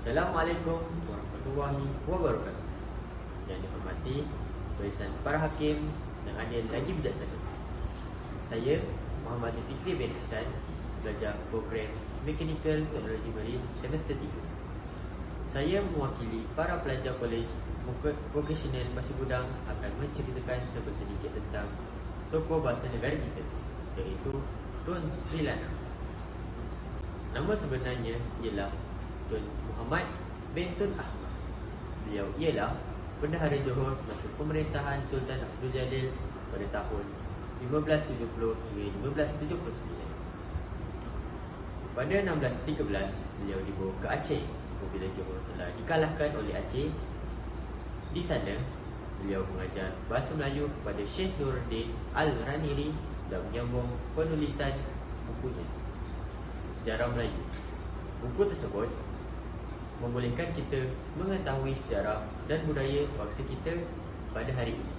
Assalamualaikum warahmatullahi wabarakatuh. Yang dihormati barisan para hakim yang adil lagi bijaksana. Saya Muhammad Zulfikri bin Hassan, pelajar program Mechanical Technology Marine semester 3. Saya mewakili para pelajar kolej vocational Pasir Gudang akan menceritakan sedikit tentang tokoh bahasa negara kita, iaitu Tun Sri Lanang. Nama sebenarnya ialah Tun Muhammad bin Tun Ahmad. Beliau ialah Bendahara Johor semasa pemerintahan Sultan Abdul Jalil pada tahun 1570 hingga 1579. Pada 1613, beliau dibawa ke Aceh apabila Johor telah dikalahkan oleh Aceh. Di sana, beliau mengajar bahasa Melayu kepada Syekh Nuruddin Al-Raniri dan menyambung penulisan bukunya, Sejarah Melayu. Buku tersebut membolehkan kita mengetahui sejarah dan budaya bangsa kita pada hari ini.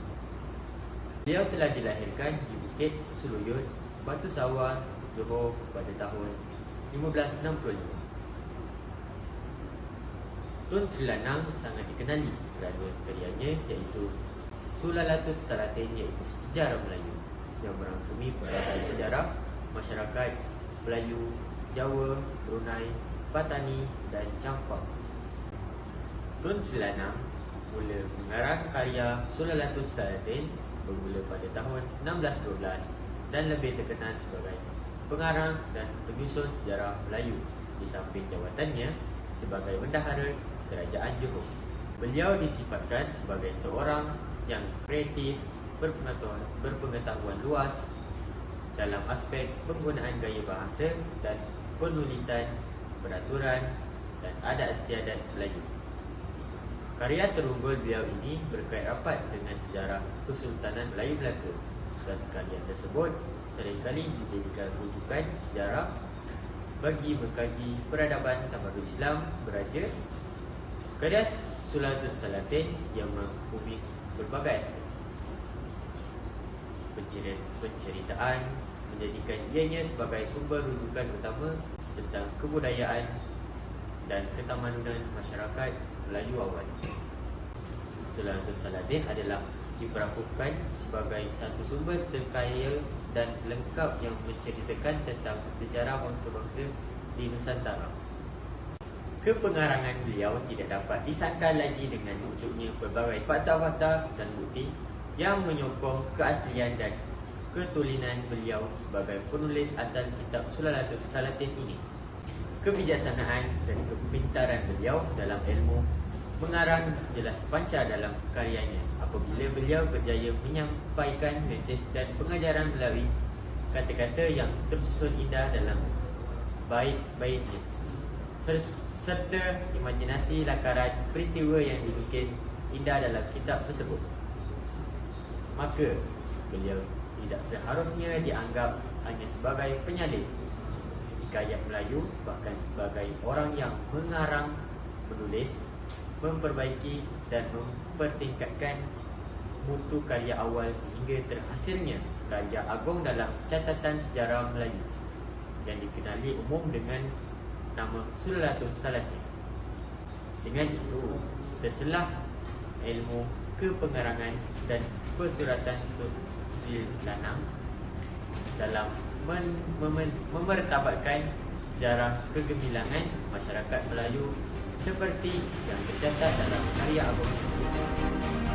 Beliau telah dilahirkan di Bukit Suluyut, Batu Sawah, Johor pada tahun 1565. Tun Sri Lanang sangat dikenali kerana karyanya iaitu Sulalatus Salatin, iaitu sejarah Melayu yang merangkumi pelbagai sejarah masyarakat Melayu, Jawa, Brunei, Patani dan Campang. Tun Sri Lanang mula mengarang karya Sulalatus Salatin bermula pada tahun 1612 dan lebih terkenal sebagai pengarang dan penyusun sejarah Melayu di samping jawatannya sebagai Bendahara Kerajaan Johor. Beliau disifatkan sebagai seorang yang kreatif, berpengetahuan luas dalam aspek penggunaan gaya bahasa dan penulisan, peraturan dan adat istiadat Melayu. Karya terunggul beliau ini berkait rapat dengan sejarah Kesultanan Melayu Melaka, dan karya tersebut seringkali dijadikan rujukan sejarah bagi mengkaji peradaban tamadun Islam beraja. Karya Sulalatus Salatin yang merangkumi berbagai aspek penceritaan, menjadikan ianya sebagai sumber rujukan utama tentang kebudayaan dan ketamadunan masyarakat Melayu awal. Sulalatus Salatin adalah diperakukan sebagai satu sumber terkaya dan lengkap yang menceritakan tentang sejarah bangsa-bangsa di Nusantara. Kepengarangan beliau tidak dapat disangkal lagi dengan wujudnya pelbagai fakta-fakta dan bukti yang menyokong keaslian dan ketulinan beliau sebagai penulis asal kitab Sulalatus Salatin ini. Kebijaksanaan dan kepintaran beliau dalam ilmu mengarang jelas terpancar dalam karyanya apabila beliau berjaya menyampaikan mesej dan pengajaran melalui kata-kata yang tersusun indah dalam bait-baitnya, serta imajinasi lakaran peristiwa yang dilukis indah dalam kitab tersebut. Maka beliau tidak seharusnya dianggap hanya sebagai penyalin hikayat Melayu, bahkan sebagai orang yang mengarang, menulis, memperbaiki dan mempertingkatkan mutu karya awal sehingga terhasilnya karya agung dalam catatan sejarah Melayu yang dikenali umum dengan nama Sulalatus Salatin. Dengan itu, terselah ilmu kepengarangan dan persuratan Tun Sri Lanang dalam memertabatkan sejarah kegemilangan masyarakat Melayu seperti yang tercatat dalam karya agung.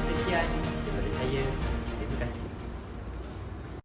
Sekian daripada saya.